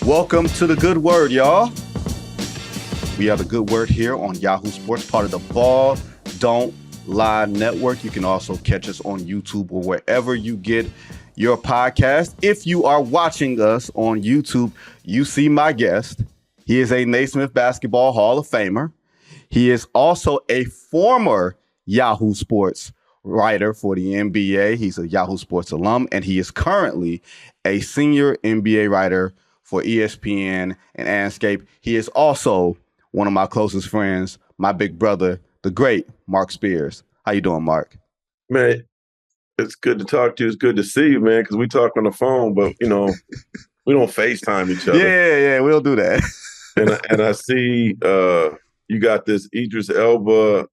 Welcome to the Good Word, y'all. We are the Good Word here on Yahoo Sports, part of the Ball Don't Lie Network. You can also catch us on YouTube or wherever you get your podcast. If you are watching us on YouTube, you see my guest. He is a Naismith Basketball Hall of Famer. He is also a former Yahoo Sports writer for the NBA. He's a Yahoo Sports alum, and he is currently a senior NBA writer for ESPN and Andscape. He is also one of my closest friends, my big brother, the great Marc Spears. How you doing, Marc? Man, it's good to talk to you. It's good to see you, man, because we talk on the phone, but, we don't FaceTime each other. Yeah, we'll do that. and I see you got this Idris Elba,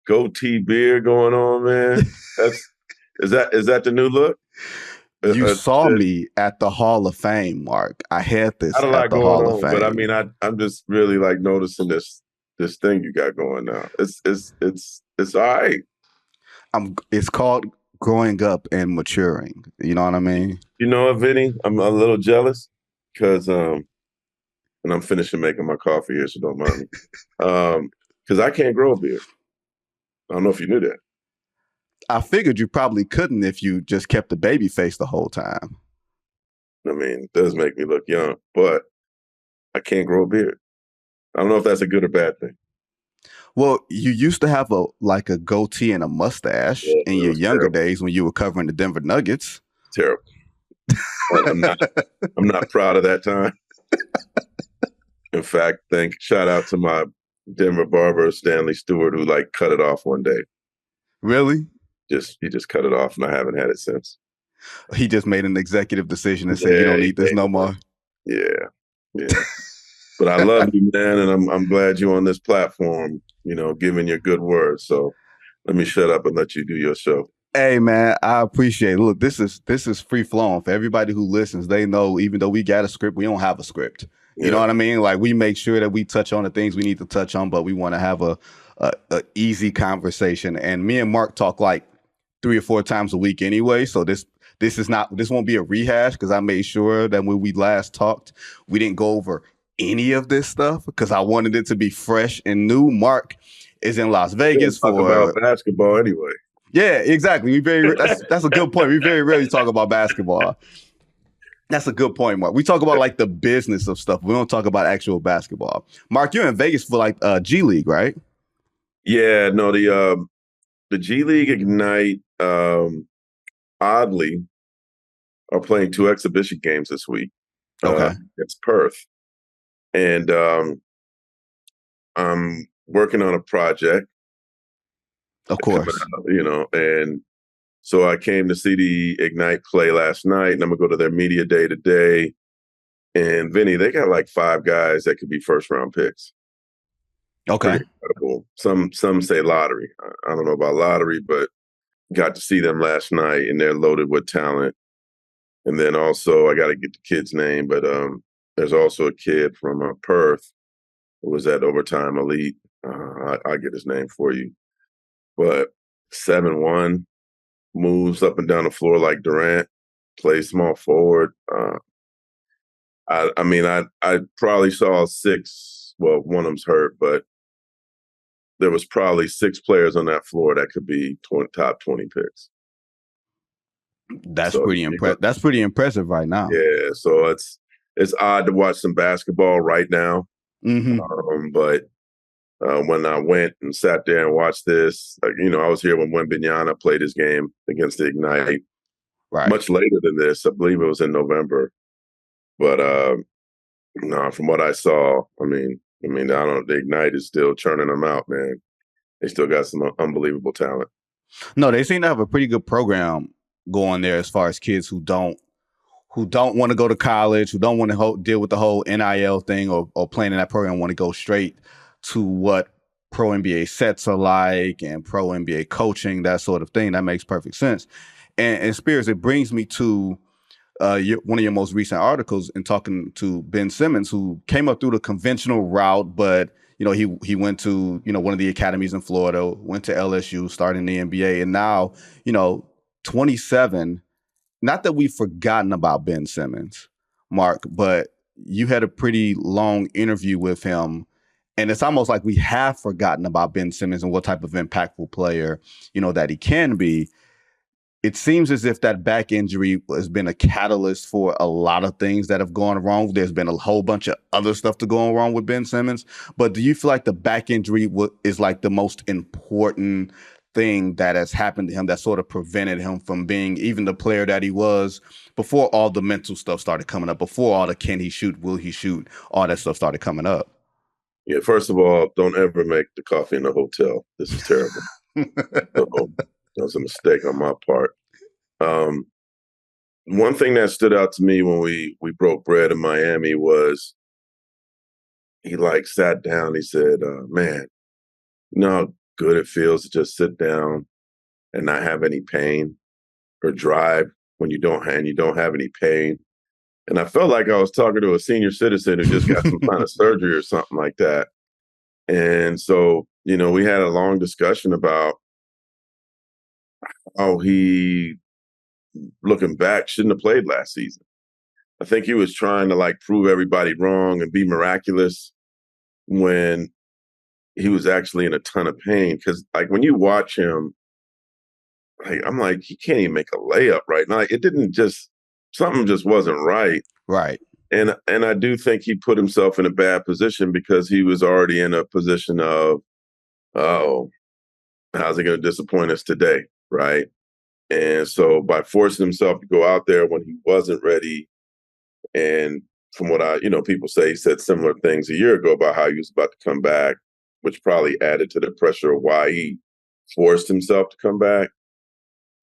goatee beard going on, man. Is that the new look? You saw me at the Hall of Fame, Marc. I had this at the Hall of Fame. But I mean, I'm just really noticing this thing you got going now. It's all right. It's called growing up and maturing. You know what I mean? You know what, Vinny? I'm a little jealous because and I'm finishing making my coffee here, so don't mind me. Because I can't grow a beard. I don't know if you knew that. I figured you probably couldn't if you just kept the baby face the whole time. I mean, it does make me look young, but I can't grow a beard. I don't know if that's a good or bad thing. Well, you used to have a goatee and a mustache in your younger days when you were covering the Denver Nuggets. Terrible. I'm not proud of that time. In fact, shout out to my Denver barber, Stanley Stewart, who cut it off one day. Really? He just cut it off, and I haven't had it since. He just made an executive decision and said, "You don't need this no more." Yeah. But I love you, man, and I'm glad you're on this platform, giving your good word. So let me shut up and let you do your show. Hey, man, I appreciate it. Look, this is free flowing for everybody who listens. They know even though we got a script, we don't have a script. You know what I mean? We make sure that we touch on the things we need to touch on, but we want to have a easy conversation. And me and Marc talk 3 or 4 times a week anyway. So this won't be a rehash because I made sure that when we last talked, we didn't go over any of this stuff because I wanted it to be fresh and new. Marc is in Las Vegas talk about basketball anyway. Yeah, exactly. That's a good point. We very rarely talk about basketball. That's a good point, Marc. We talk about the business of stuff. We don't talk about actual basketball. Marc, you're in Vegas for G League, right? Yeah, no, the G League Ignite, oddly, are playing 2 exhibition games this week. Okay. It's Perth. And I'm working on a project. Of course. And so I came to see the Ignite play last night, and I'm going to go to their media day today. And Vinny, they got 5 guys that could be first-round picks. Okay. Incredible. Some say lottery. I don't know about lottery, but got to see them last night, and they're loaded with talent. And then also, I got to get the kid's name, but there's also a kid from Perth who was at Overtime Elite. I'll get his name for you. But 7'1", moves up and down the floor like Durant, plays small forward. I probably saw 6. Well, one of them's hurt, but there was probably 6 players on that floor that could be top 20 picks. That's pretty impressive. That's pretty impressive right now. Yeah, so it's odd to watch some basketball right now. Mm-hmm. But when I went and sat there and watched this, I was here when Wembanyama played his game against the Ignite. Right. Much later than this. I believe it was in November. But from what I saw, the Ignite is still churning them out, man. They still got some unbelievable talent. No, they seem to have a pretty good program going there as far as kids who don't want to go to college, who don't want to deal with the whole NIL thing or playing in that program, want to go straight to what pro NBA sets are like and pro NBA coaching, that sort of thing. That makes perfect sense. And Spears, it brings me to one of your most recent articles in talking to Ben Simmons, who came up through the conventional route, but he went to one of the academies in Florida, went to LSU, starting the NBA, and now 27. Not that we've forgotten about Ben Simmons, Mark, but you had a pretty long interview with him. And it's almost like we have forgotten about Ben Simmons and what type of impactful player, that he can be. It seems as if that back injury has been a catalyst for a lot of things that have gone wrong. There's been a whole bunch of other stuff to go wrong with Ben Simmons. But do you feel like the back injury is like the most important thing that has happened to him that sort of prevented him from being even the player that he was before all the mental stuff started coming up, before all the can he shoot, will he shoot, all that stuff started coming up? Yeah, first of all, don't ever make the coffee in the hotel. This is terrible. That was a mistake on my part. One thing that stood out to me when we broke bread in Miami was he sat down. He said, "Man, you know how good it feels to just sit down and not have any pain, or drive when you don't have any pain." And I felt like I was talking to a senior citizen who just got some kind of surgery or something like that. And so, we had a long discussion about how he, looking back, shouldn't have played last season. I think he was trying to prove everybody wrong and be miraculous when he was actually in a ton of pain. Because when you watch him, I'm like, he can't even make a layup right now. It didn't something just wasn't right. Right. And I do think he put himself in a bad position because he was already in a position of, oh, how's he going to disappoint us today? Right. And so by forcing himself to go out there when he wasn't ready, and from what people say, he said similar things a year ago about how he was about to come back, which probably added to the pressure of why he forced himself to come back.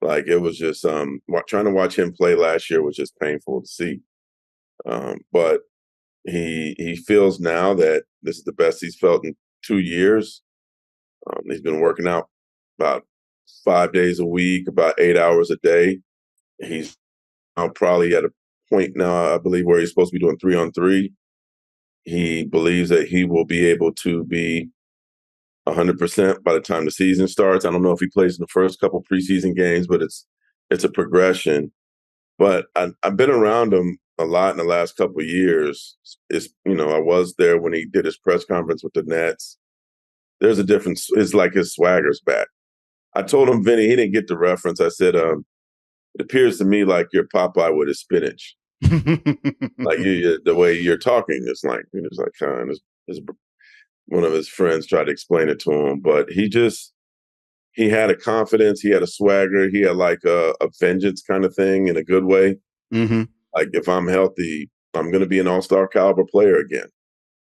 It was just trying to watch him play last year was just painful to see. But he feels now that this is the best he's felt in 2 years. He's been working out about 5 days a week, about 8 hours a day. He's now probably at a point now, I believe, where he's supposed to be doing 3-on-3. He believes that he will be able to be 100% by the time the season starts. I don't know if he plays in the first couple preseason games, but it's a progression. But I've been around him a lot in the last couple of years. I was there when he did his press conference with the Nets. There's a difference. It's like his swagger's back. I told him, Vinny, he didn't get the reference. I said, it appears to me like you're Popeye with his spinach. The way you're talking, it's like one of his friends tried to explain it to him, but he had a confidence, he had a swagger, he had a vengeance kind of thing in a good way. Mm-hmm. If I'm healthy, I'm going to be an all-star caliber player again.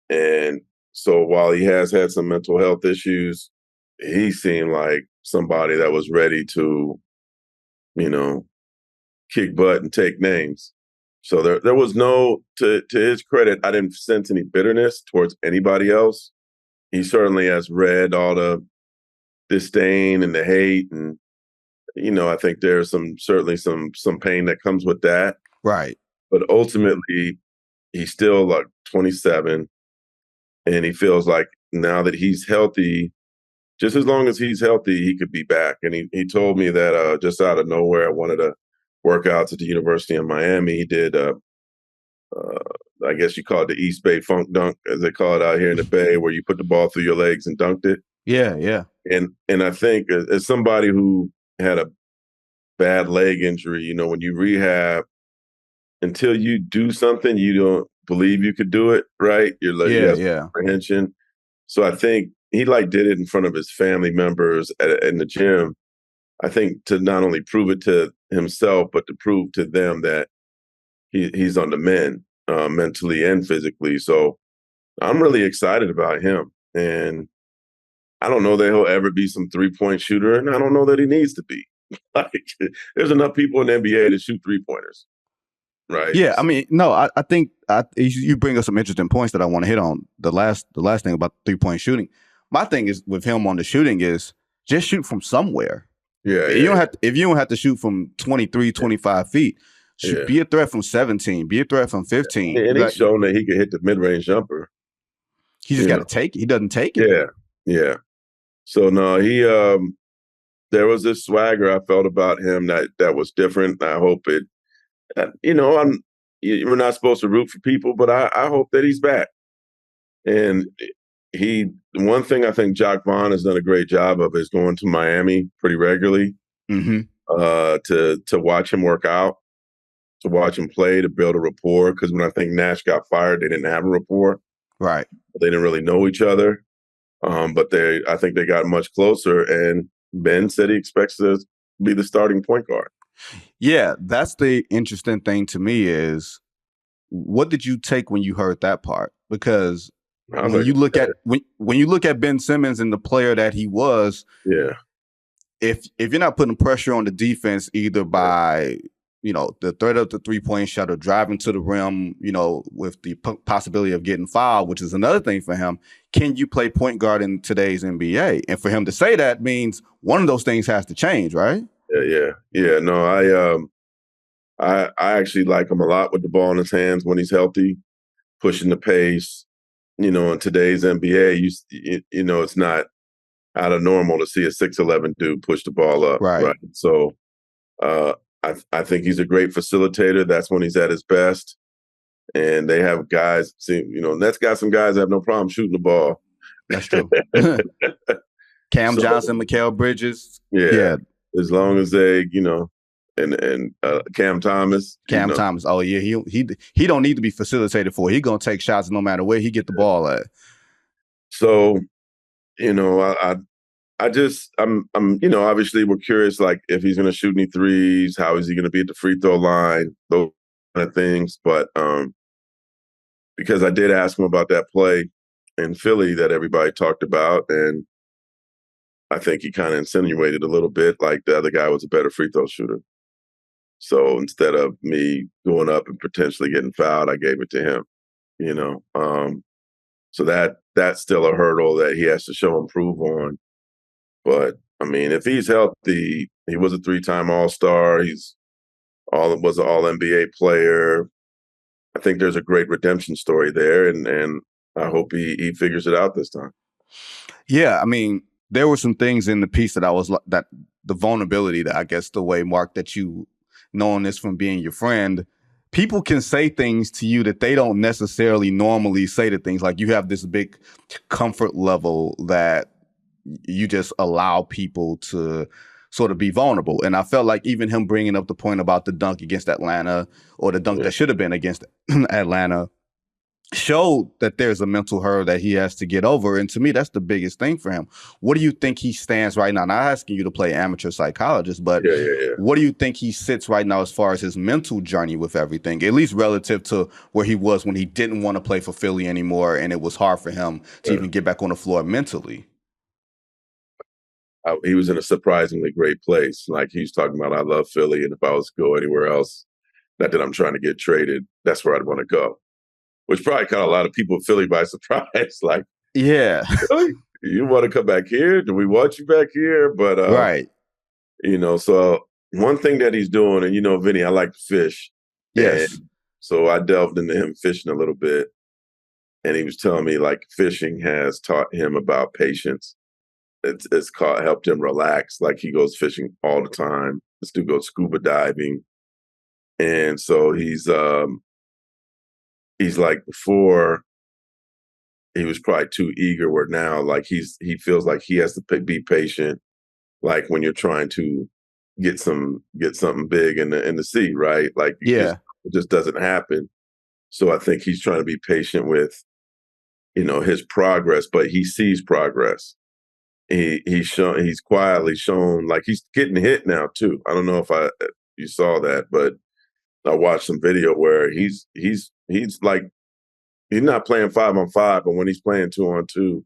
And so while he has had some mental health issues, he seemed like somebody that was ready to, kick butt and take names. So there was no, to his credit, I didn't sense any bitterness towards anybody else. He certainly has read all the disdain and the hate, and I think there's certainly some pain that comes with that. Right. But ultimately, he's still 27, and he feels like now that he's healthy, just as long as he's healthy, he could be back. And he told me that just out of nowhere, one of the workouts at the University of Miami, he did I guess you call it the East Bay Funk Dunk, as they call it out here in the Bay, where you put the ball through your legs and dunked it. Yeah, yeah. And I think as somebody who had a bad leg injury, when you rehab, until you do something, you don't believe you could do it, right? You have apprehension. So I think he did it in front of his family members in the gym. I think to not only prove it to himself, but to prove to them that he's on the mend, mentally and physically. So I'm really excited about him. And I don't know that he'll ever be some 3-point shooter, and I don't know that he needs to be. There's enough people in the NBA to shoot 3-pointers, right? Yeah, I mean, no, I think you bring up some interesting points that I want to hit on. The last thing about 3-point shooting. My thing is with him on the shooting is just shoot from somewhere. Yeah, if you don't have to shoot from 23, 25 feet, be a threat from 17, be a threat from 15. And he's shown that he can hit the mid-range jumper. He just got to take it. He doesn't take it. Yeah. So no, he there was this swagger I felt about him that was different. I hope it. we're not supposed to root for people, but I hope that he's back. And one thing I think Jacque Vaughn has done a great job of is going to Miami pretty regularly to watch him work out, to watch him play, to build a rapport. Because when I think Nash got fired, they didn't have a rapport. Right. They didn't really know each other. But I think they got much closer. And Ben said he expects to be the starting point guard. Yeah, that's the interesting thing to me is, what did you take when you heard that part? Because when you look at Ben Simmons and the player that he was, if you're not putting pressure on the defense either by the threat of the 3-point shot or driving to the rim, with the possibility of getting fouled, which is another thing for him, can you play point guard in today's NBA? And for him to say that means one of those things has to change, right? Yeah. No, I actually like him a lot with the ball in his hands when he's healthy, pushing the pace. In today's NBA, it's not out of normal to see a 6'11" dude push the ball up. Right. So I think he's a great facilitator. That's when he's at his best. And they have guys, Nets got some guys that have no problem shooting the ball. That's true. Cam Johnson, Mikal Bridges. Yeah. As long as they, and Cam Thomas. Thomas. Oh yeah, he don't need to be facilitated for. He gonna take shots no matter where he get the ball at. So, I'm obviously we're curious, like if he's gonna shoot any threes, how is he gonna be at the free throw line, those kind of things. But because I did ask him about that play in Philly that everybody talked about, and I think he kind of insinuated a little bit like the other guy was a better free throw shooter. So instead of me going up and potentially getting fouled, I gave it to him, So that's still a hurdle that he has to show improve on. But I mean, if he's healthy, he was a 3-time All-Star. Was an All-NBA player. I think there's a great redemption story there, and I hope he figures it out this time. Yeah, I mean, there were some things in the piece that the vulnerability that I guess the way, Mark, that you knowing this from being your friend, people can say things to you that they don't necessarily normally say to things. Like you have this big comfort level that you just allow people to sort of be vulnerable. And I felt like even him bringing up the point about the dunk against Atlanta, or the dunk that should have been against Atlanta, showed that there's a mental hurdle that he has to get over. And to me, that's the biggest thing for him. What do you think he stands right now? Not asking you to play amateur psychologist, but what do you think he sits right now as far as his mental journey with everything, at least relative to where he was when he didn't want to play for Philly anymore and it was hard for him to even get back on the floor mentally? He was in a surprisingly great place. Like he was talking about, I love Philly, and if I was to go anywhere else, not that I'm trying to get traded, that's where I'd want to go. Which probably caught a lot of people in Philly by surprise. Like, yeah, really? You want to come back here? Do we want you back here? But right. So one thing that he's doing, and Vinny, I like to fish. Yes. And so I delved into him fishing a little bit, and he was telling me like fishing has taught him about patience. It's helped him relax. Like he goes fishing all the time. This dude goes scuba diving, and so he's like, before he was probably too eager, where now like he feels like he has to be patient, like when you're trying to get something big in the sea, right? Like it just doesn't happen. So I think he's trying to be patient with his progress, but he sees progress. He's quietly shown, like he's getting hit now too. I don't know if you saw that, but I watched some video where he's like, he's not playing 5-on-5, but when he's playing 2-on-2,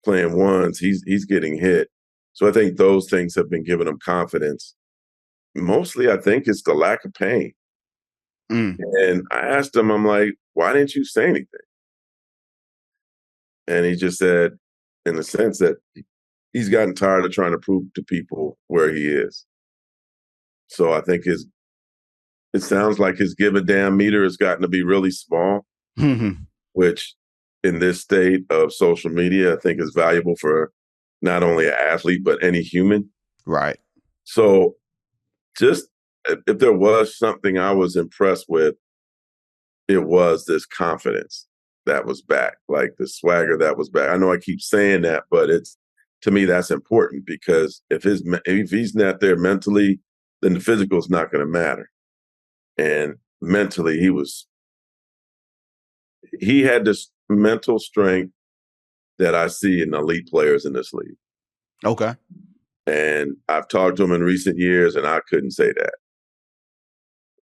playing ones, he's getting hit. So I think those things have been giving him confidence. Mostly, I think it's the lack of pain. And I asked him, I'm like, why didn't you say anything? And he just said, in the sense that he's gotten tired of trying to prove to people where he is. So I think it sounds like his give a damn meter has gotten to be really small, which in this state of social media, I think is valuable for not only an athlete, but any human. Right. So just if there was something I was impressed with, it was this confidence that was back, like the swagger that was back. I know I keep saying that, but to me that's important because if he's not there mentally, then the physical is not going to matter. And mentally, he had this mental strength that I see in elite players in this league. Okay. And I've talked to him in recent years, and I couldn't say that.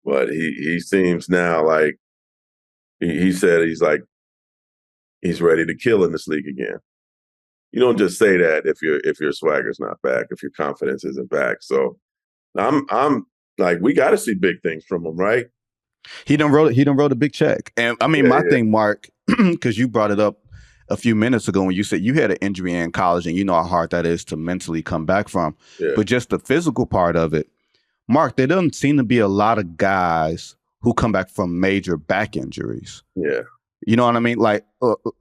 But he seems now like he said he's ready to kill in this league again. You don't just say that if your swagger's not back, if your confidence isn't back. So I'm like, we got to see big things from him, right? He done wrote a big check. And I mean, my thing, Mark, because you brought it up a few minutes ago when you said you had an injury in college and you know how hard that is to mentally come back from. Yeah. But just the physical part of it, Mark, there doesn't seem to be a lot of guys who come back from major back injuries. Yeah. You know what I mean? Like,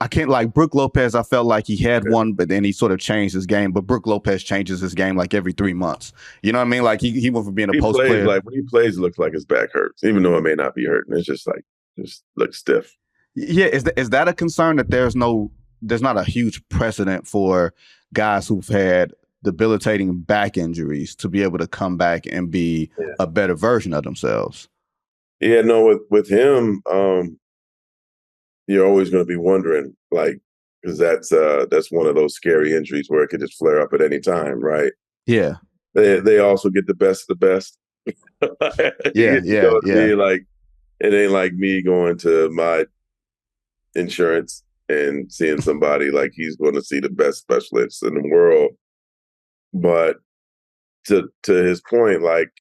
I can't, like Brook Lopez, I felt like he had one, but then he sort of changed his game. But Brook Lopez changes his game like every 3 months. You know what I mean? Like he went from being a post player. Like when he plays, it looks like his back hurts, even though it may not be hurting. It's just looks stiff. Yeah. Is that a concern that there's not a huge precedent for guys who've had debilitating back injuries to be able to come back and be a better version of themselves? Yeah, no, with him, you're always going to be wondering, like, because that's one of those scary injuries where it could just flare up at any time, right? Yeah. They also get the best of the best. Yeah. Like, it ain't like me going to my insurance and seeing somebody like he's going to see the best specialists in the world. But to his point, like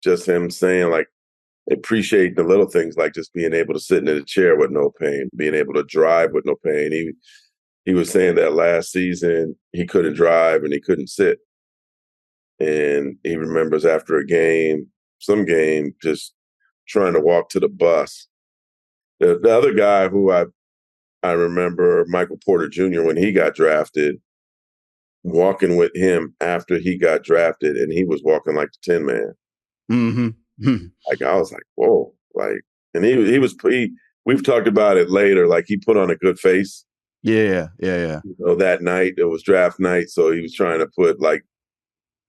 just him saying, like, appreciate the little things, like just being able to sit in a chair with no pain, being able to drive with no pain. He was saying that last season he couldn't drive and he couldn't sit. And he remembers after some game, just trying to walk to the bus. The other guy who I remember, Michael Porter Jr., when he got drafted, walking with him after he got drafted, and he was walking like the Tin Man. Mm-hmm. Like, I was like, whoa, like, and we've talked about it later. Like, he put on a good face. Yeah. You know, that night it was draft night, so he was trying to put like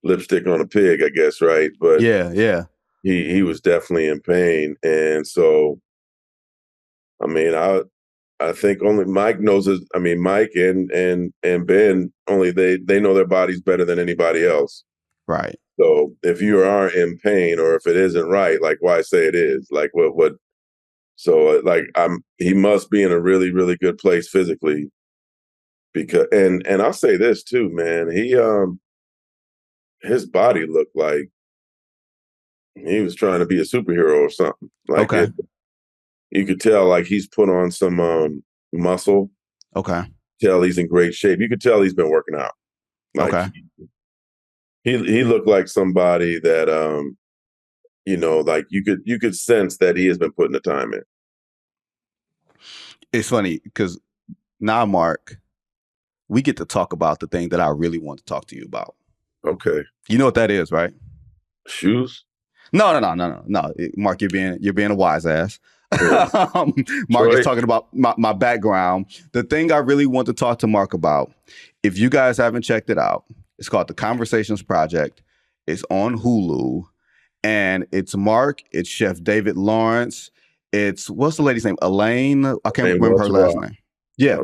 lipstick on a pig, I guess, right? But yeah. He was definitely in pain, and so, I mean, I think only Mike knows his. I mean, Mike and Ben, only they know their bodies better than anybody else. Right. So if you are in pain or if it isn't right, like, why say it is? Like what? So like he must be in a really, really good place physically, because and I'll say this too, man. His body looked like he was trying to be a superhero or something. Like, okay. You could tell like he's put on some muscle. Okay. Tell he's in great shape. You could tell he's been working out. Like, okay. He looked like somebody that like you could sense that he has been putting the time in. It's funny because now, Mark, we get to talk about the thing that I really want to talk to you about. Okay. You know what that is, right? Shoes? No. Mark, you're being a wise ass. Mark is talking about my background. The thing I really want to talk to Mark about, if you guys haven't checked it out, it's called The Conversations Project. It's on Hulu, and it's Mark, it's Chef David Lawrence, it's, what's the lady's name? Elaine? I can't remember her last name. Yeah.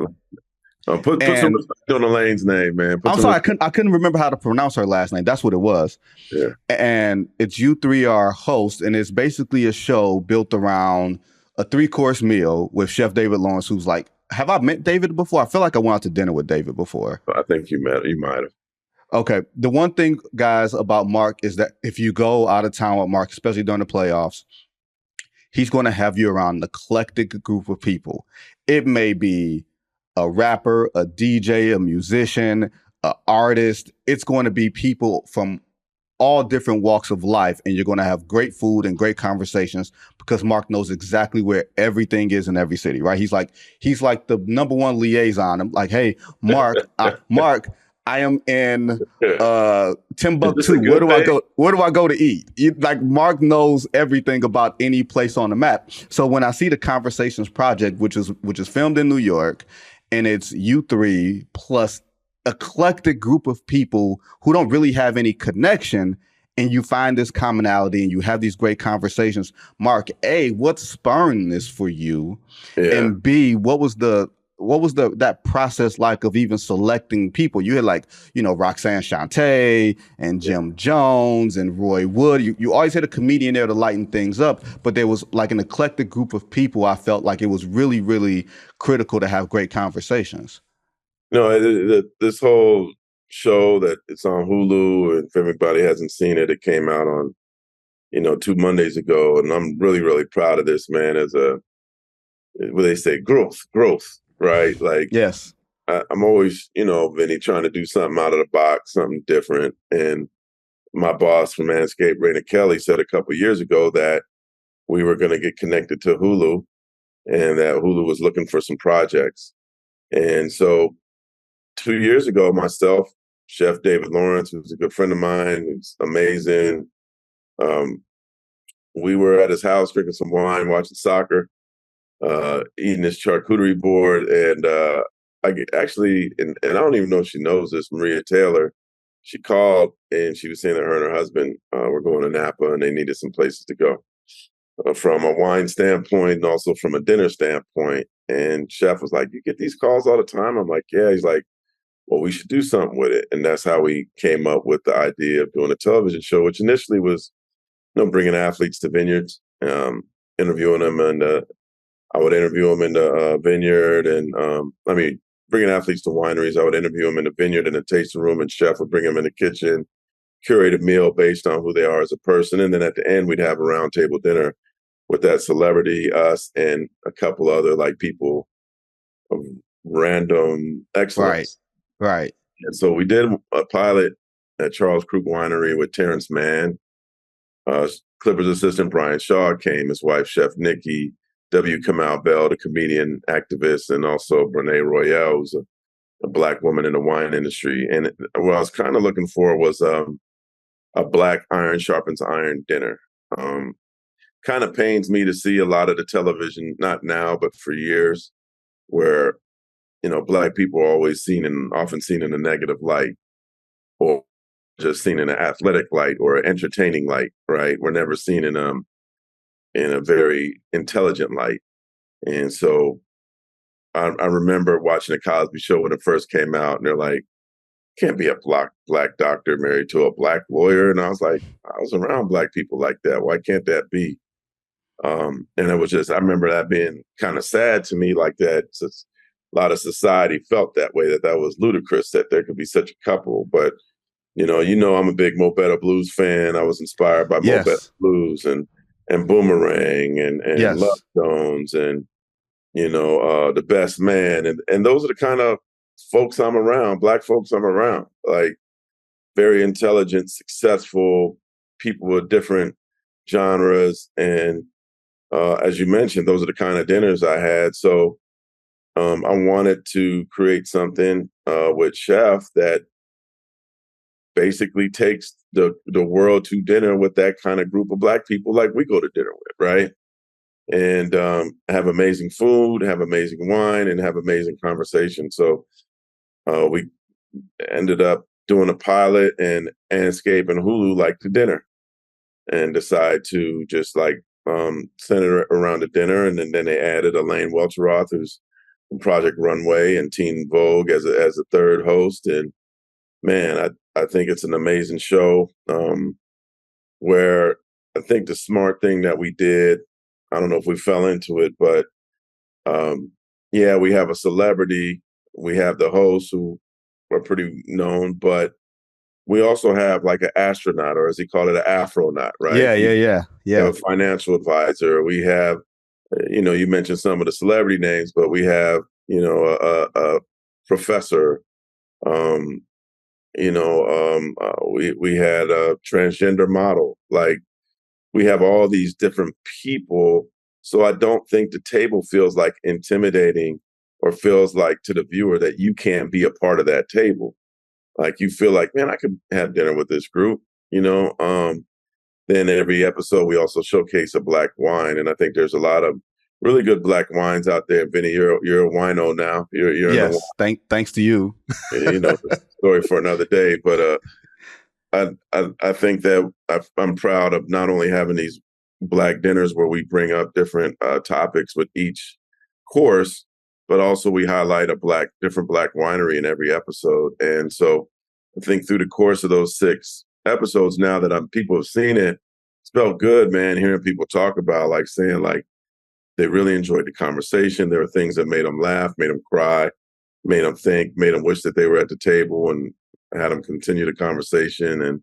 Put some respect on Elaine's name, man. I'm sorry, I couldn't remember how to pronounce her last name. That's what it was. Yeah. And it's you three are hosts, and it's basically a show built around a 3-course meal with Chef David Lawrence, who's like, have I met David before? I feel like I went out to dinner with David before. I think you might have. Okay. The one thing, guys, about Mark is that if you go out of town with Mark, especially during the playoffs, he's going to have you around an eclectic group of people. It may be a rapper, a DJ, a musician, an artist. It's going to be people from all different walks of life, and you're going to have great food and great conversations because Mark knows exactly where everything is in every city, right? He's like the number one liaison. I'm like, hey, Mark, I am in Is this a Timbuktu. Where good do I day? go? Where do I go to eat? Like Mark knows everything about any place on the map. So when I see the Conversations Project, which is filmed in New York, and it's you three plus eclectic group of people who don't really have any connection, and you find this commonality and you have these great conversations. Mark, A, what's spurring this for you? Yeah. And B, what was the that process like of even selecting people? You had like, Roxanne Shante and Jim Jones and Roy Wood. You always had a comedian there to lighten things up, but there was like an eclectic group of people. I felt like it was really, really critical to have great conversations. No, this whole show that it's on Hulu, and if everybody hasn't seen it, it came out on, 2 Mondays ago, and I'm really, really proud of this, man. As what they say, growth, right? Like Yes. I'm always, Vinny, trying to do something out of the box, something different. And my boss from Andscape, Raina Kelly, said a couple of years ago that we were going to get connected to Hulu, and that Hulu was looking for some projects. And so 2 years ago, myself, Chef David Lawrence, who's a good friend of mine, who's amazing, um, we were at his house drinking some wine, watching soccer, eating his charcuterie board, and actually, and I don't even know if she knows this, Maria Taylor, she called and she was saying that her and her husband were going to Napa and they needed some places to go from a wine standpoint and also from a dinner standpoint. And Chef was like, "You get these calls all the time?" I'm like, "Yeah." He's like, "Well, we should do something with it." And that's how we came up with the idea of doing a television show, which initially was, bringing athletes to vineyards, interviewing them, and I would interview them in the vineyard, and bringing athletes to wineries. I would interview them in the vineyard in the tasting room, and Chef would bring them in the kitchen, curate a meal based on who they are as a person, and then at the end we'd have a roundtable dinner with that celebrity, us, and a couple other like people of random Right. excellence. Right. And so we did a pilot at Charles Krug Winery with Terrence Mann. Clippers assistant Brian Shaw came, his wife, Chef Nikki, W. Kamau Bell, the comedian, activist, and also Brene Royale, who's a Black woman in the wine industry. And what I was kind of looking for was a Black iron sharpens iron dinner. Kind of pains me to see a lot of the television, not now, but for years, where, Black people are always often seen in a negative light, or just seen in an athletic light or an entertaining light, right? We're never seen in a very intelligent light. And so I remember watching the Cosby Show when it first came out, and they're like, "Can't be a black doctor married to a Black lawyer." And I was like, I was around Black people like that. Why can't that be? And it was just, I remember that being kind of sad to me, like that. A lot of society felt that way, that was ludicrous that there could be such a couple. But I'm a big Mo Better Blues fan. I was inspired by Mo Better Yes. Blues and Boomerang and Love Yes. Jones and The Best Man, and those are the kind of folks I'm around, Black folks I'm around, like very intelligent, successful people with different genres. And as you mentioned, those are the kind of dinners I had. So I wanted to create something with Chef that basically takes the world to dinner with that kind of group of Black people like we go to dinner with, right? And have amazing food, have amazing wine, and have amazing conversation. So we ended up doing a pilot, and Andscape and Hulu like the dinner, and decide to just like center around the dinner. And then they added Elaine Welteroth, who's from Project Runway, and Teen Vogue as a third host. And man, I think it's an amazing show where I think the smart thing that we did, I don't know if we fell into it, but yeah, we have a celebrity, we have the hosts who are pretty known, but we also have like an astronaut, or as he called it, an afronaut, right? Yeah. We Yeah. Yeah. have Yeah. a financial advisor. We have, you mentioned some of the celebrity names, but we have, a professor. Um, we had a transgender model. Like we have all these different people. So I don't think the table feels like intimidating or feels like to the viewer that you can't be a part of that table. like you feel like, man, I could have dinner with this group, you know. Then every episode we also showcase a black wine, and I think there's a lot of really good black wines out there. Vinny, you're a wino now. You're in the Yes, thanks to you. you know, story for another day. But I think that I'm proud of not only having these black dinners where we bring up different topics with each course, but also we highlight a different black winery in every episode. And so I think through the course of those 6 episodes, now that people have seen it, it's felt good, man, hearing people talk about, like, saying like they really enjoyed the conversation. There were things that made them laugh, made them cry, made them think, made them wish that they were at the table, and had them continue the conversation. And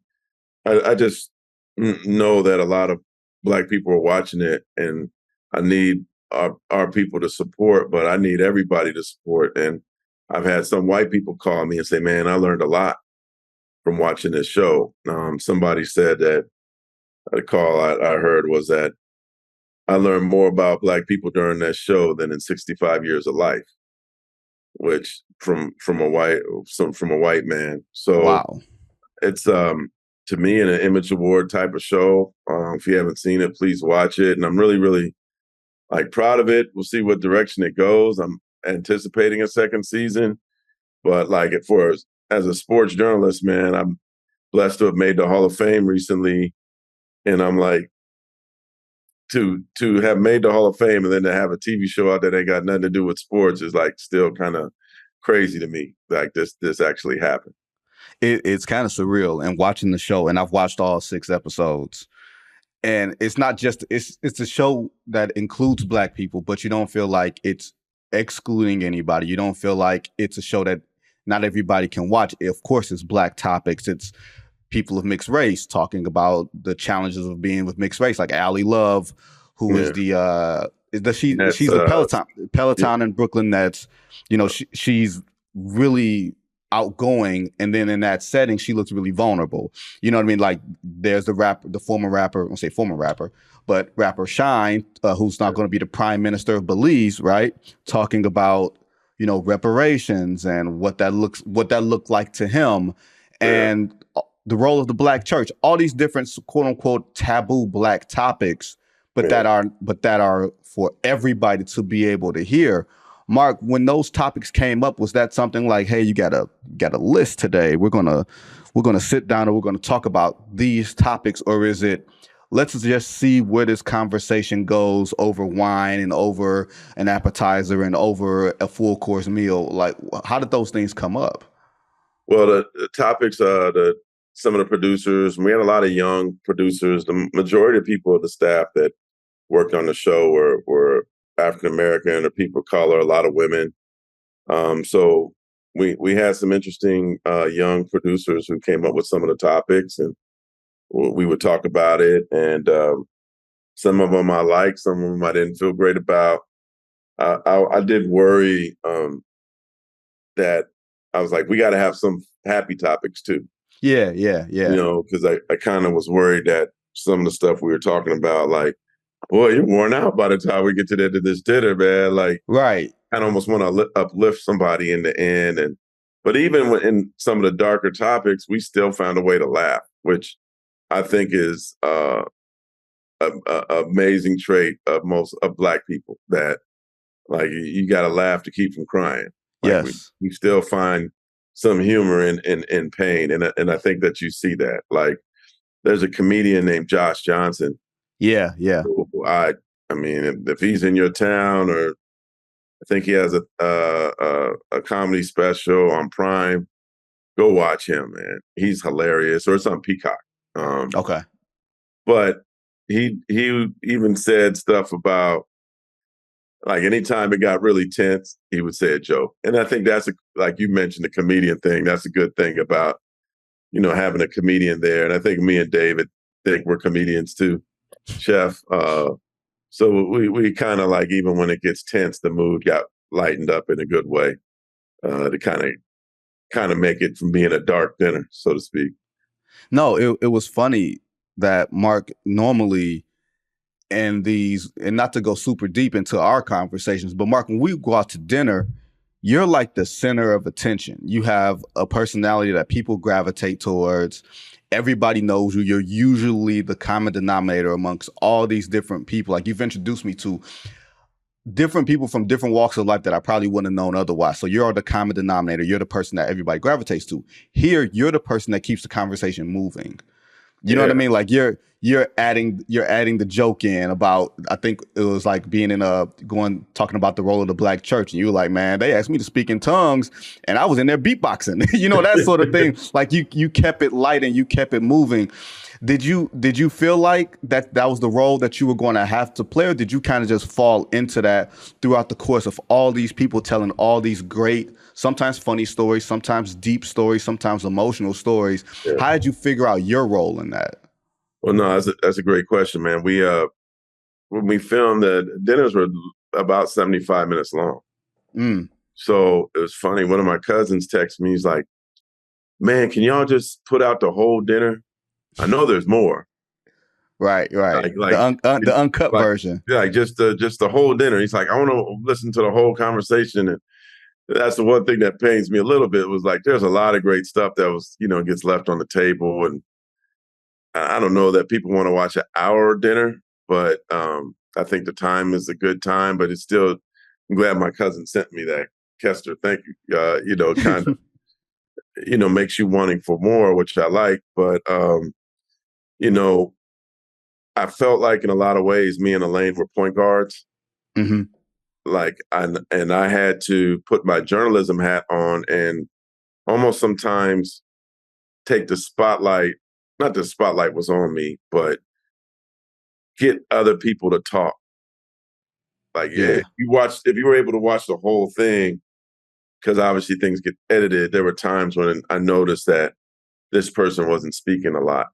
I just know that a lot of black people are watching it, and I need our people to support, but I need everybody to support. And I've had some white people call me and say, man, I learned a lot from watching this show. Somebody said that the call I heard was that I learned more about black people during that show than in 65 years of life, which from a white man. So Wow. it's to me an Image Award type of show. If you haven't seen it, please watch it. And I'm really, really like proud of it. We'll see what direction it goes. I'm anticipating a second season, but like as a sports journalist, man, I'm blessed to have made the Hall of Fame recently, and I'm like, to have made the Hall of Fame and then to have a TV show out that ain't got nothing to do with sports is like still kind of crazy to me. Like this actually happened. It's kind of surreal. And watching the show, and I've watched all 6 episodes, and it's not just it's a show that includes black people, but you don't feel like it's excluding anybody. You don't feel like it's a show that not everybody can watch. Of course, it's black topics. It's people of mixed race talking about the challenges of being with mixed race, like Allie Love, who is she's a Peloton in Brooklyn. That's, you know, she's really outgoing, and then in that setting she looks really vulnerable. You know what I mean? Like there's the former rapper, I won't say former rapper, but rapper Shine, who's not going to be the prime minister of Belize, right? Talking about, you know, reparations and what that looked like to him, and the role of the black church, all these different quote unquote taboo black topics, but that are for everybody to be able to hear. Mark, when those topics came up, was that something like, hey, you got a list today, we're gonna sit down and we're gonna talk about these topics? Or is it, let's just see where this conversation goes over wine and over an appetizer and over a full course meal? Like, how did those things come up? Well, the topics, some of the producers, we had a lot of young producers. The majority of people of the staff that worked on the show were African American or people of color, a lot of women. So we had some interesting young producers who came up with some of the topics, and we would talk about it. And some of them I liked, some of them I didn't feel great about. I did worry that I was like, we got to have some happy topics too. Yeah. You know, because I kind of was worried that some of the stuff we were talking about, like, boy, you're worn out by the time we get to the end of this dinner, man. Like, right. I almost want to uplift somebody in the end. But even in some of the darker topics, we still found a way to laugh, which I think is a amazing trait of most of black people, that like you got to laugh to keep from crying. Like Yes. we still find some humor in pain, and I think that you see that. Like there's a comedian named Josh Johnson. Yeah. I mean, if he's in your town, or I think he has a comedy special on Prime, go watch him, man. He's hilarious. Or it's on Peacock. Okay. But he even said stuff about, like, anytime it got really tense, he would say a joke. And I think that's like you mentioned, the comedian thing. That's a good thing about, you know, having a comedian there. And I think me and David think we're comedians too, Chef. So we kind of like, even when it gets tense, the mood got lightened up in a good way, to kind of make it from being a dark dinner, so to speak. No, it was funny that Mark, normally in these, and not to go super deep into our conversations, but Mark, when we go out to dinner, you're like the center of attention. You have a personality that people gravitate towards. Everybody knows you. You're usually the common denominator amongst all these different people. Like, you've introduced me to different people from different walks of life that I probably wouldn't have known otherwise. So you're the common denominator. You're the person that everybody gravitates to. Here, you're the person that keeps the conversation moving. You know what I mean? Like, you're adding the joke in about, I think it was like being in talking about the role of the black church, and you were like, man, they asked me to speak in tongues and I was in there beatboxing. That sort of thing. Like, you kept it light and you kept it moving. Did you feel like that was the role that you were going to have to play, or did you kind of just fall into that throughout the course of all these people telling all these great, sometimes funny stories, sometimes deep stories, sometimes emotional stories? Yeah. How did you figure out your role in that? Well, no, that's a great question, man. We when we filmed, the dinners were about 75 minutes long. So it was funny. One of my cousins texted me. He's like, man, can y'all just put out the whole dinner? I know there's more. Right. Like the uncut version. Yeah, like just the whole dinner. He's like, I want to listen to the whole conversation. And that's the one thing that pains me a little bit, was like, there's a lot of great stuff that was, gets left on the table. And I don't know that people want to watch an hour dinner, but I think the time is a good time. But it's still, I'm glad my cousin sent me that. Kester, thank you. Kind of, makes you wanting for more, which I like. But I felt like in a lot of ways, me and Elaine were point guards. Mm-hmm. Like, and I had to put my journalism hat on and almost sometimes take the spotlight. Not the spotlight was on me, but get other people to talk. Like, if you were able to watch the whole thing, because obviously things get edited, there were times when I noticed that this person wasn't speaking a lot.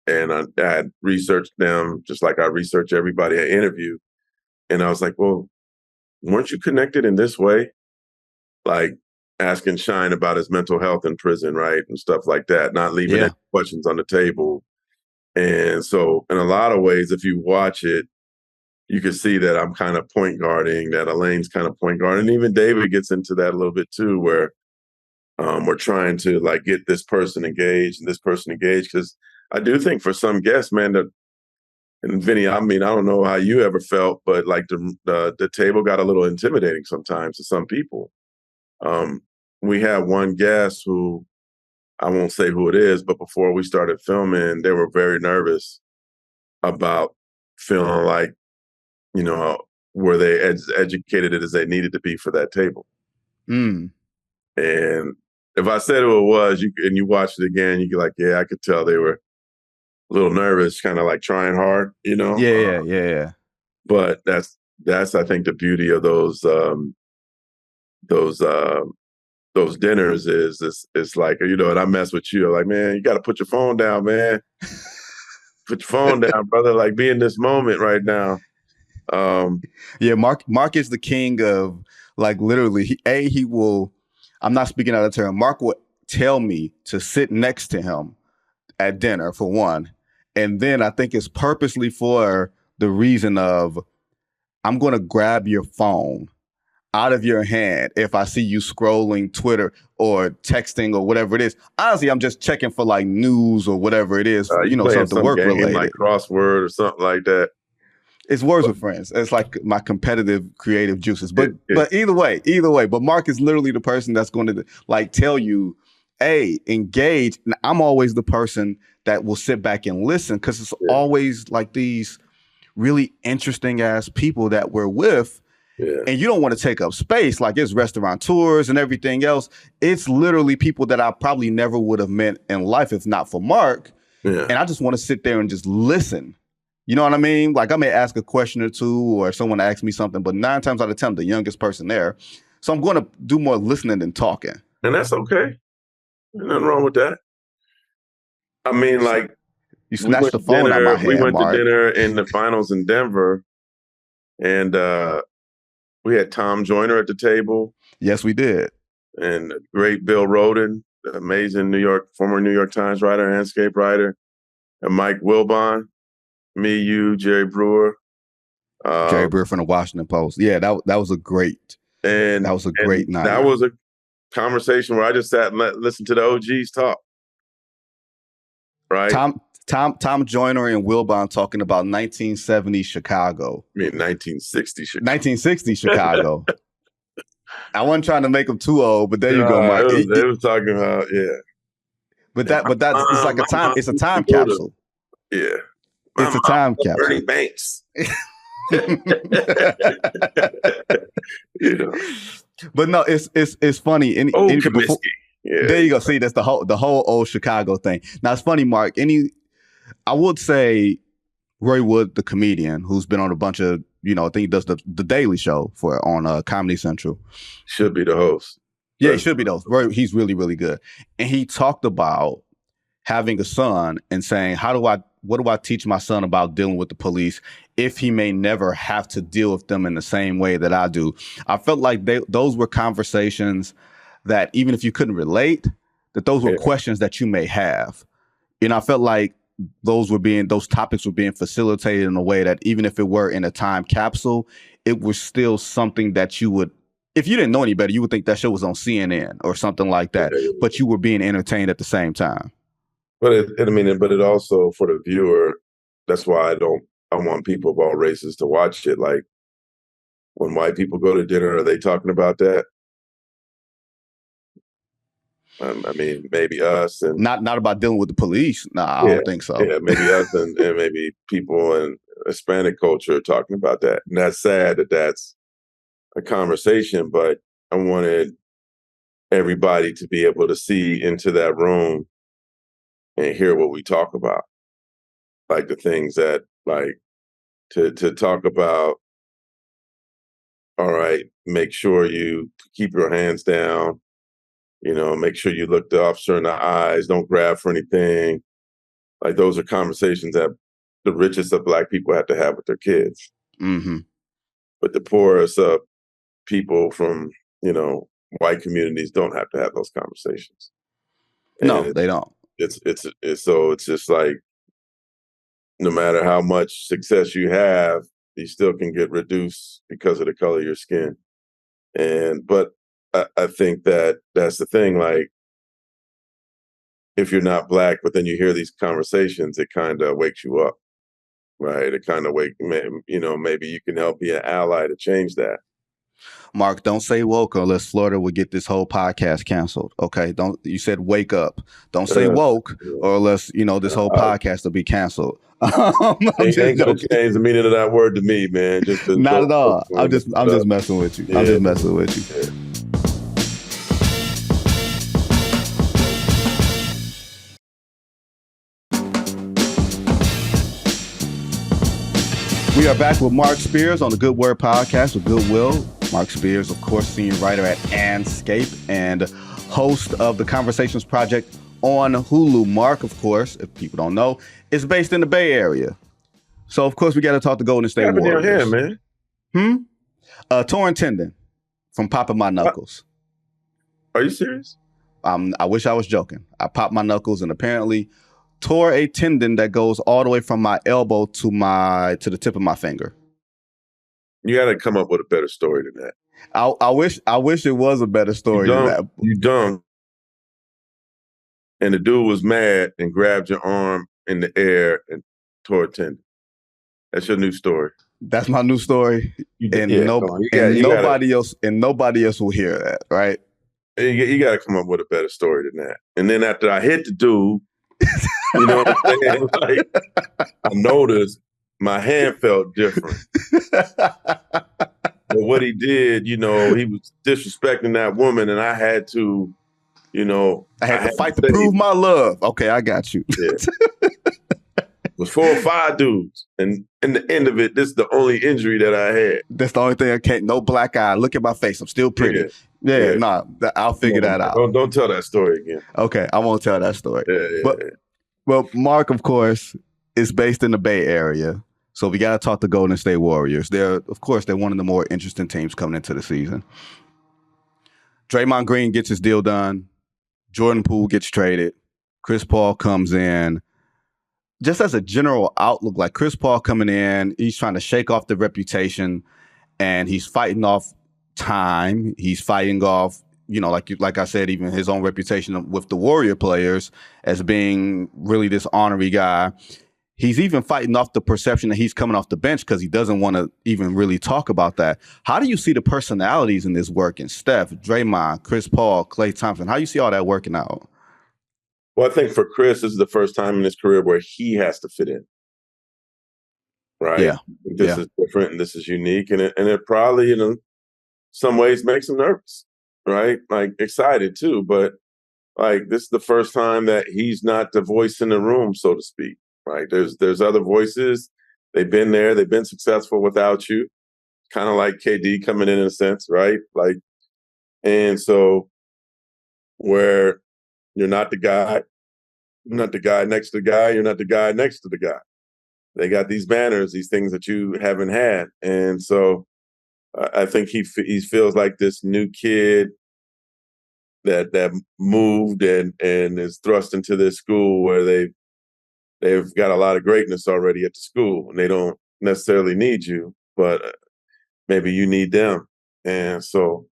And I had researched them just like I research everybody I interview. And I was like, well, weren't you connected in this way? Like asking Shine about his mental health in prison, right? And stuff like that, not leaving any questions on the table. And so in a lot of ways, if you watch it, you can see that I'm kind of point guarding, that Elaine's kind of point guarding. And even David gets into that a little bit too, where we're trying to like get this person engaged and this person engaged. Because I do think for some guests, man, and Vinny, I mean, I don't know how you ever felt, but like the table got a little intimidating sometimes to some people. We had one guest who, I won't say who it is, but before we started filming, they were very nervous about feeling like, were they as educated as they needed to be for that table. And if I said who it was, and you watched it again, you get like, yeah, I could tell they were a little nervous, kind of like trying hard, Yeah. But that's I think the beauty of those dinners is it's like, and I mess with you. I'm like, man, you got to put your phone down, man. Put your phone down, brother. Like, be in this moment right now. Marc is the king of, like, literally. He will. I'm not speaking out of turn. Marc will tell me to sit next to him at dinner, for one, and then I think it's purposely for the reason of, I'm going to grab your phone out of your hand if I see you scrolling Twitter or texting or whatever it is. Honestly, I'm just checking for like news or whatever it is, something work related, like crossword or something like that. It's Words with Friends. It's like my competitive creative juices. But either way. But Marc is literally the person that's going to like tell you, hey, engage. And I'm always the person that will sit back and listen, because it's always like these really interesting ass people that we're with. Yeah. And you don't want to take up space. Like, it's restaurateurs and everything else. It's literally people that I probably never would have met in life if not for Marc. Yeah. And I just want to sit there and just listen. You know what I mean? Like, I may ask a question or two, or someone asks me something, but 9 times out of 10, I'm the youngest person there. So I'm going to do more listening than talking. And that's okay. There's nothing wrong with that. I mean, like, you snatched the phone out of my hand, we went Marc. to dinner in the finals in Denver, and we had Tom Joyner at the table. Yes, we did. And great Bill Rhoden, the amazing former New York Times writer, Andscape writer, and Mike Wilbon, me, you, Jerry Brewer. Jerry Brewer from the Washington Post. Yeah, that was a great And that was a great night. That was a conversation where I just sat and listened to the OGs talk. Right. Tom Joyner and Wilbon talking about 1970 Chicago. I mean, 1960 Chicago. 1960 Chicago. I wasn't trying to make them too old, but there you go, Mark. They was talking about, yeah. But that's it's like it's a time capsule. Yeah. It's a time capsule. Bernie Banks. But no, it's funny. Comiskey. Yeah. There you go. See, that's the whole old Chicago thing. Now it's funny, Mark. I would say Roy Wood, the comedian, who's been on a bunch of, I think he does the Daily Show on Comedy Central. Should be the host. Yeah, he should be though. Roy, he's really, really good. And he talked about having a son and saying, what do I teach my son about dealing with the police if he may never have to deal with them in the same way that I do? I felt like those were conversations that even if you couldn't relate, that those were questions that you may have. I felt like those topics were being facilitated in a way that even if it were in a time capsule, it was still something that you would, if you didn't know any better, you would think that show was on CNN or something like that, but you were being entertained at the same time. But it also, for the viewer, that's why I want people of all races to watch it. Like, when white people go to dinner, are they talking about that? Maybe us and not about dealing with the police. No, I don't think so. Yeah, maybe us and maybe people in Hispanic culture are talking about that. And that's sad that that's a conversation, but I wanted everybody to be able to see into that room and hear what we talk about. Like the things that, like, to talk about, all right, make sure you keep your hands down, make sure you look the officer in the eyes, don't grab for anything. Like, those are conversations that the richest of Black people have to have with their kids. Mm-hmm. But the poorest of people from, white communities don't have to have those conversations. No, they don't. It's just like, no matter how much success you have, you still can get reduced because of the color of your skin. But I think that's the thing. Like, if you're not Black, but then you hear these conversations, it kind of wakes you up, right? It kind of maybe you can help be an ally to change that. Mark, don't say woke unless Florida would get this whole podcast canceled. Okay, you said wake up. Don't say woke or unless this whole podcast will be canceled. Ain't gonna change the meaning of that word to me, man. Not at all. I'm just messing with you. Yeah. I'm just messing with you. Yeah. We are back with Marc Spears on the Good Word Podcast with Goodwill. Marc Spears, of course, senior writer at Andscape and host of the Conversations Project on Hulu. Marc, of course, if people don't know, is based in the Bay Area. So, of course, we got to talk to Golden State Warriors. Here, man. Torn tendon from popping my knuckles. Are you serious? I wish I was joking. I popped my knuckles and apparently tore a tendon that goes all the way from my elbow to the tip of my finger. You got to come up with a better story than that. I wish it was a better story than that. You dunked, and the dude was mad and grabbed your arm in the air and tore a tendon. That's your new story. That's my new story, nobody else will hear that, right? You got to come up with a better story than that. And then after I hit the dude, you know what I'm saying? Like, I noticed my hand felt different. But what he did, he was disrespecting that woman, and I had to, I had to fight to prove my love. Okay, I got you. Yeah. It was 4 or 5 dudes. And in the end of it, this is the only injury that I had. That's the only thing I can't. No black eye. Look at my face. I'm still pretty. I'll figure that out. Don't tell that story again. Okay, I won't tell that story. Well, Marc, of course, is based in the Bay Area. So we got to talk to Golden State Warriors. They're one of the more interesting teams coming into the season. Draymond Green gets his deal done. Jordan Poole gets traded. Chris Paul comes in. Just as a general outlook, like Chris Paul coming in, he's trying to shake off the reputation and he's fighting off time. He's fighting off, like I said, even his own reputation with the Warrior players as being really this ornery guy. He's even fighting off the perception that he's coming off the bench because he doesn't want to even really talk about that. How do you see the personalities in this working? Steph, Draymond, Chris Paul, Klay Thompson. How do you see all that working out? Well, I think for Chris, this is the first time in his career where he has to fit in, right? Yeah. This is different and this is unique. And it probably, some ways makes him nervous, right? Like excited too. But like this is the first time that he's not the voice in the room, so to speak, right? There's other voices. They've been there. They've been successful without you. Kind of like KD coming in a sense, right? Like, and so where you're not the guy, not the guy next to the guy, you're not the guy next to the guy. They got these banners, these things that you haven't had, and so I think he feels like this new kid that moved and is thrust into this school where they've got a lot of greatness already at the school, and they don't necessarily need you, but maybe you need them. And so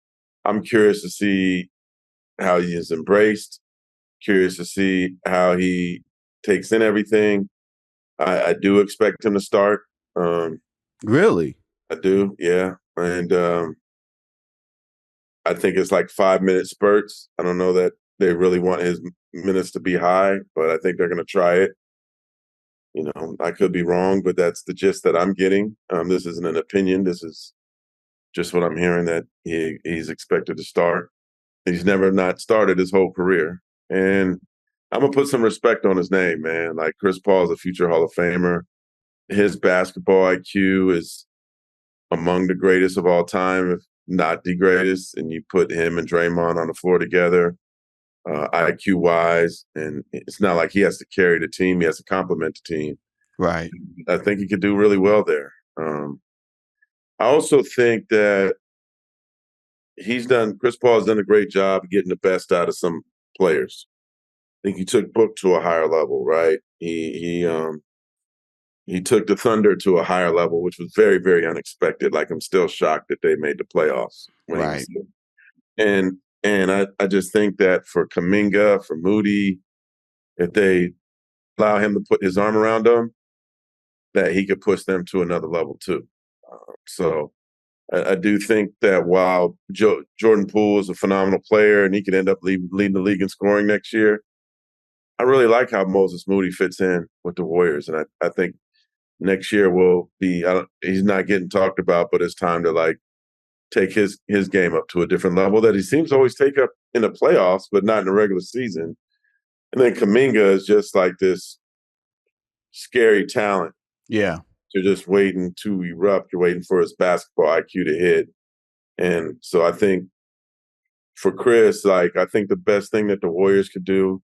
I'm curious to see how he is embraced, curious to see how he takes in everything. I do expect him to start. Really? I do, yeah. And I think it's like 5-minute spurts. I don't know that they really want his minutes to be high, but I think they're going to try it. I could be wrong, but that's the gist that I'm getting. This isn't an opinion. This is just what I'm hearing, that he's expected to start. He's never not started his whole career. And I'm going to put some respect on his name, man. Like Chris Paul is a future Hall of Famer. His basketball IQ is among the greatest of all time, if not the greatest. And you put him and Draymond on the floor together, IQ-wise, and it's not like he has to carry the team. He has to complement the team. Right. I think he could do really well there. I also think that Chris Paul has done a great job getting the best out of some players. I think he took Book to a higher level, right? He took the Thunder to a higher level, which was very, very unexpected. Like, I'm still shocked that they made the playoffs when Right. he was there. And I just think that for Kuminga, for Moody, if they allow him to put his arm around them, that he could push them to another level too. So I do think that while Jordan Poole is a phenomenal player and he could end up leading the league in scoring next year, I really like how Moses Moody fits in with the Warriors. And I think next year will be, he's not getting talked about, but it's time to like take his game up to a different level that he seems to always take up in the playoffs, but not in the regular season. And then Kuminga is just like this scary talent. Yeah. You're just waiting to erupt. You're waiting for his basketball IQ to hit. And so I think for Chris, like, I think the best thing that the Warriors could do,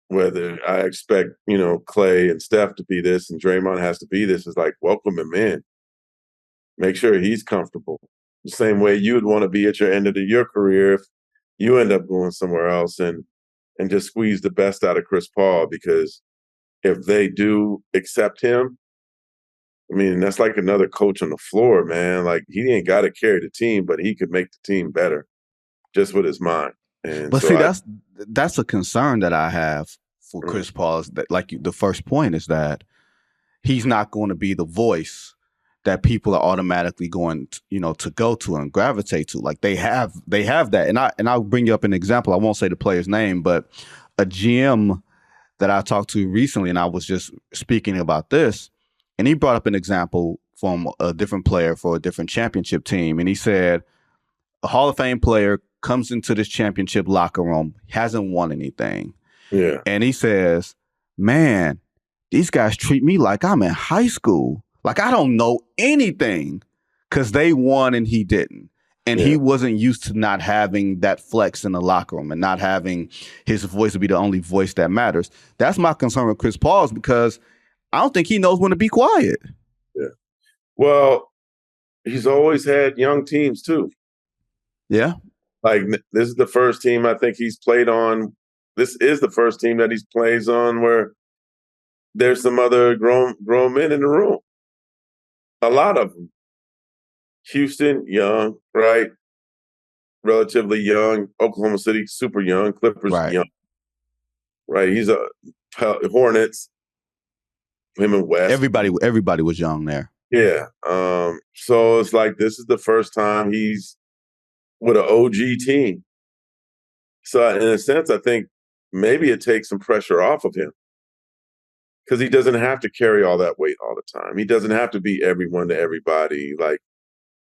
whether I expect, Klay and Steph to be this and Draymond has to be this, is like welcome him in. Make sure he's comfortable. The same way you would want to be at your end of your career if you end up going somewhere else, and just squeeze the best out of Chris Paul, because if they do accept him, I mean, that's like another coach on the floor, man. Like, he ain't got to carry the team, but he could make the team better just with his mind. And But so see, that's a concern that I have for Mhm. Chris Paul, is that, like, the first point is that he's not going to be the voice that people are automatically going to go to and gravitate to. Like, they have that. And I'll bring you up an example. I won't say the player's name, but a GM that I talked to recently, and I was just speaking about this, and he brought up an example from a different player for a different championship team. And he said, a Hall of Fame player comes into this championship locker room, hasn't won anything. Yeah. And he says, man, these guys treat me like I'm in high school. Like, I don't know anything, because they won and he didn't. And he wasn't used to not having that flex in the locker room and not having his voice to be the only voice that matters. That's my concern with Chris Paul, because I don't think he knows when to be quiet. Yeah. Well, he's always had young teams too. Yeah. Like, this is the first team I think he's played on. This is the first team that he plays on where there's some other grown men in the room. A lot of them. Houston, young, right? Relatively young. Oklahoma City, super young. Clippers, Right. young, right? He's a Hornets. Him and West. Everybody was young there. Yeah. So it's like this is the first time he's with an OG team. So in a sense, I think maybe it takes some pressure off of him because he doesn't have to carry all that weight all the time. He doesn't have to be everyone to everybody. Like,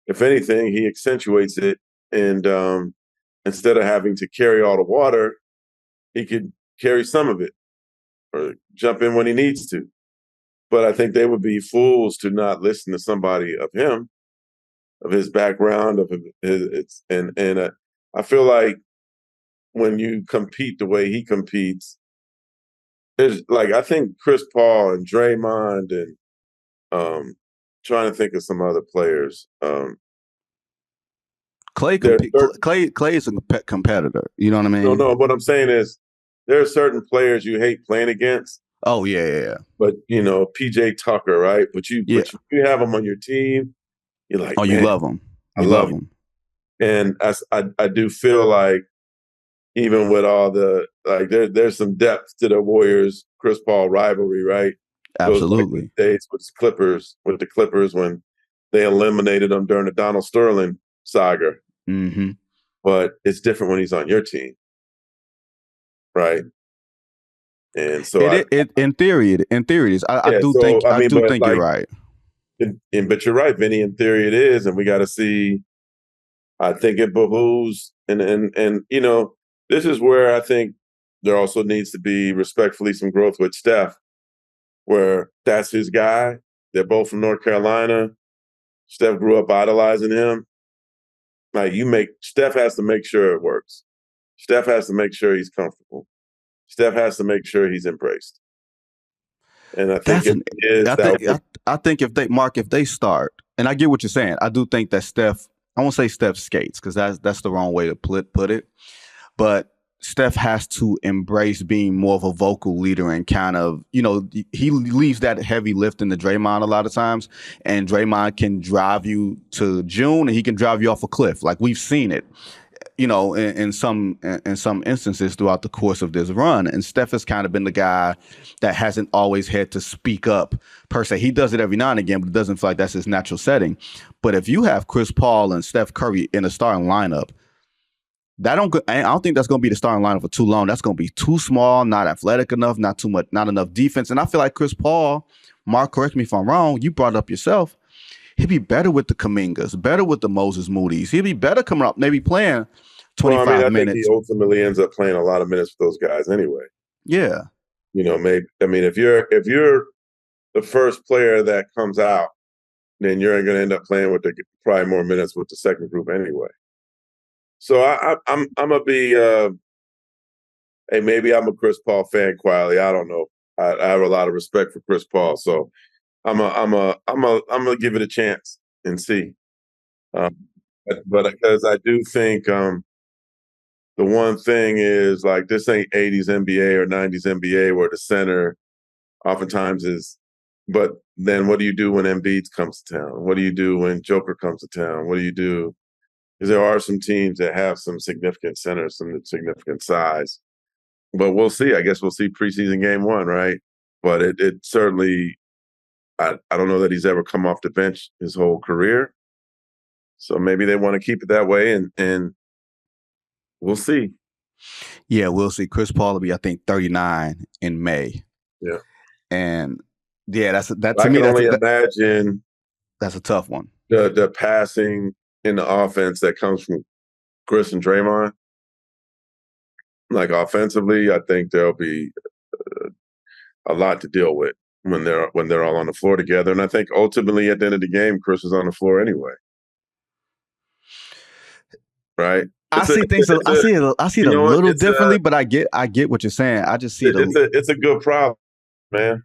if anything, he accentuates it. And instead of having to carry all the water, he could carry some of it or jump in when he needs to. But I think they would be fools to not listen to somebody of him, of his background, of his I feel like when you compete the way he competes, there's like I think Chris Paul and Draymond and trying to think of some other players. Clay is a competitor. You know what I mean? No. What I'm saying is there are certain players you hate playing against. Oh yeah. But PJ Tucker, right? But you have him on your team. You're like, oh, you love him. I love him. And I do feel like even with all the there's some depth to the Warriors Chris Paul rivalry, right? Absolutely. Days with the Clippers when they eliminated them during the Donald Sterling saga. Mm-hmm. But it's different when he's on your team, right? And so in theory it is. I do think you're right. But you're right, Vinny. In theory, it is, and we got to see. I think it behooves, and this is where I think there also needs to be respectfully some growth with Steph, where that's his guy. They're both from North Carolina. Steph grew up idolizing him. Like Steph has to make sure it works. Steph has to make sure he's comfortable. Steph has to make sure he's embraced. And I think I think if they start, and I get what you're saying, I do think that Steph, I won't say Steph skates because that's the wrong way to put it, but Steph has to embrace being more of a vocal leader and kind of, he leaves that heavy lifting to Draymond a lot of times, and Draymond can drive you to June and he can drive you off a cliff. Like we've seen it, in some instances throughout the course of this run. And Steph has kind of been the guy that hasn't always had to speak up per se. He does it every now and again, but it doesn't feel like that's his natural setting. But if you have Chris Paul and Steph Curry in a starting lineup, I don't think that's going to be the starting lineup for too long. That's going to be too small, not athletic enough, not too much, not enough defense. And I feel like Chris Paul, Mark, correct me if I'm wrong, you brought it up yourself, he'd be better with the Kumingas, better with the Moses Moody's. He'd be better coming up, maybe playing 25 minutes. I think he ultimately ends up playing a lot of minutes for those guys anyway. Yeah. Maybe. I mean, if you're the first player that comes out, then you're going to end up playing with probably more minutes with the second group anyway. So I'm gonna be. Hey, maybe I'm a Chris Paul fan quietly. I don't know. I have a lot of respect for Chris Paul, so I'm gonna give it a chance and see. But because I do think the one thing is like this ain't 80s NBA or 90s NBA where the center oftentimes is. But then what do you do when Embiid comes to town? What do you do when Joker comes to town? What do you do? Because there are some teams that have some significant centers, some significant size. But we'll see. I guess we'll see preseason game 1, right? But it certainly, I don't know that he's ever come off the bench his whole career. So maybe they want to keep it that way, and we'll see. Yeah, we'll see. Chris Paul will be, I think, 39 in May. Yeah. And yeah, that's to I me. can only imagine that's a tough one. The passing in the offense that comes from Chris and Draymond. Like offensively, I think there'll be a lot to deal with when they're all on the floor together. And I think ultimately at the end of the game, Chris is on the floor anyway. Right? I see it a little differently, but I get what you're saying. I just see it's a good problem, man.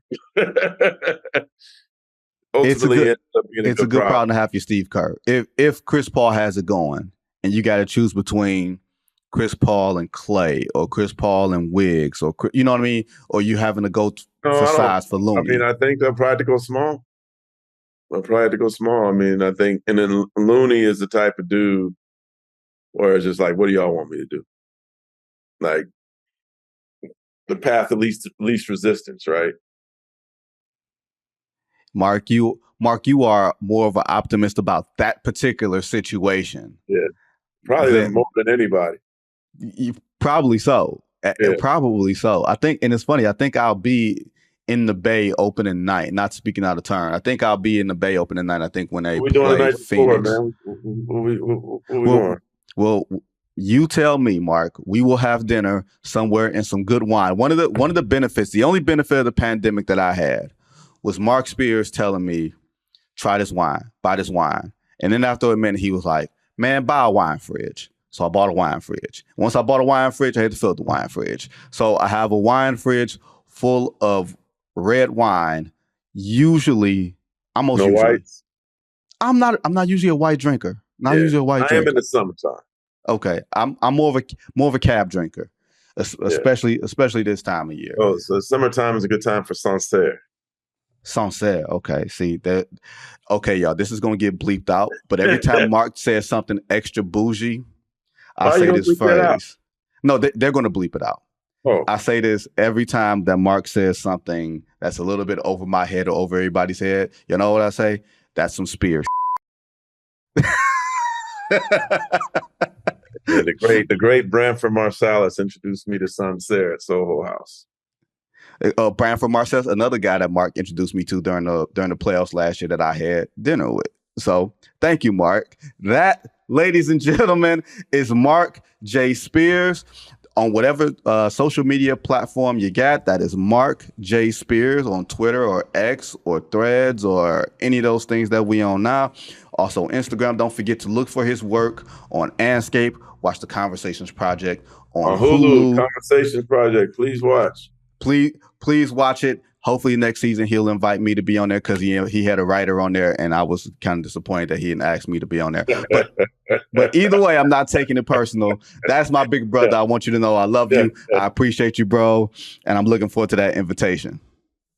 Ultimately, it's a good problem to have your Steve Kerr. If Chris Paul has it going and you got to choose between Chris Paul and Clay or Chris Paul and Wiggs, or you know what I mean? Or you having to go for size for Looney. I mean, I think they'll probably go small. I probably had to go small. I mean, I think, and then Looney is the type of dude where it's just like, what do y'all want me to do? Like the path of least resistance, right? Mark, you are more of an optimist about that particular situation. Yeah, probably more than anybody. Probably so. Yeah. Probably so. I think, and it's funny. I think I'll be in the Bay opening night. Not speaking out of turn. I think I'll be in the Bay opening night. I think when they play Phoenix. Man? What we going? Well, you tell me, Mark. We will have dinner somewhere and some good wine. One of the benefits, the only benefit of the pandemic that I had was Marc Spears telling me, try this wine, buy this wine. And then after a minute, he was like, man, buy a wine fridge. So I bought a wine fridge. Once I bought a wine fridge, I had to fill the wine fridge. So I have a wine fridge full of red wine. Usually, I'm not usually a white drinker. Usually a white drinker. I am in the summertime. Okay, I'm more of a cab drinker, especially this time of year. Oh, so summertime is a good time for Sancerre. Sancerre, okay. See that? Okay, y'all. This is gonna get bleeped out, but every time Mark says something extra bougie, I say this phrase. No, they're gonna bleep it out. Oh. I say this every time that Mark says something that's a little bit over my head or over everybody's head. You know what I say? That's some Spears. Yeah, the great Branford Marsalis introduced me to Sancerre at Soho House. Branford Marsalis, another guy that Mark introduced me to during the playoffs last year that I had dinner with. So thank you, Mark. That, ladies and gentlemen, is Marc J. Spears. On whatever social media platform you got, that is Marc J. Spears on Twitter or X or Threads or any of those things that we on now. Also Instagram. Don't forget to look for his work on Andscape. Watch the Conversations Project on Hulu. Conversations Project. Please watch. Please watch it. Hopefully next season he'll invite me to be on there because he had a writer on there and I was kind of disappointed that he didn't ask me to be on there. But either way, I'm not taking it personal. That's my big brother. I want you to know I love you. I appreciate you, bro. And I'm looking forward to that invitation.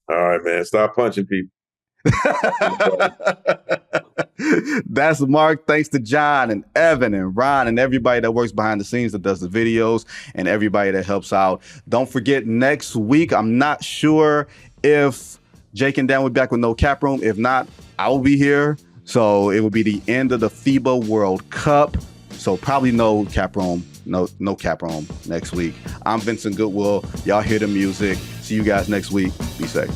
All right, man. Stop punching people. That's Mark. Thanks to John and Evan and Ron and everybody that works behind the scenes that does the videos and everybody that helps out. Don't forget, next week, I'm not sure if Jake and Dan will be back with no cap room. If not, I will be here. So it will be the end of the FIBA World Cup. So probably no cap room next week. I'm Vincent Goodwill. Y'all hear the music. See you guys next week. Be safe.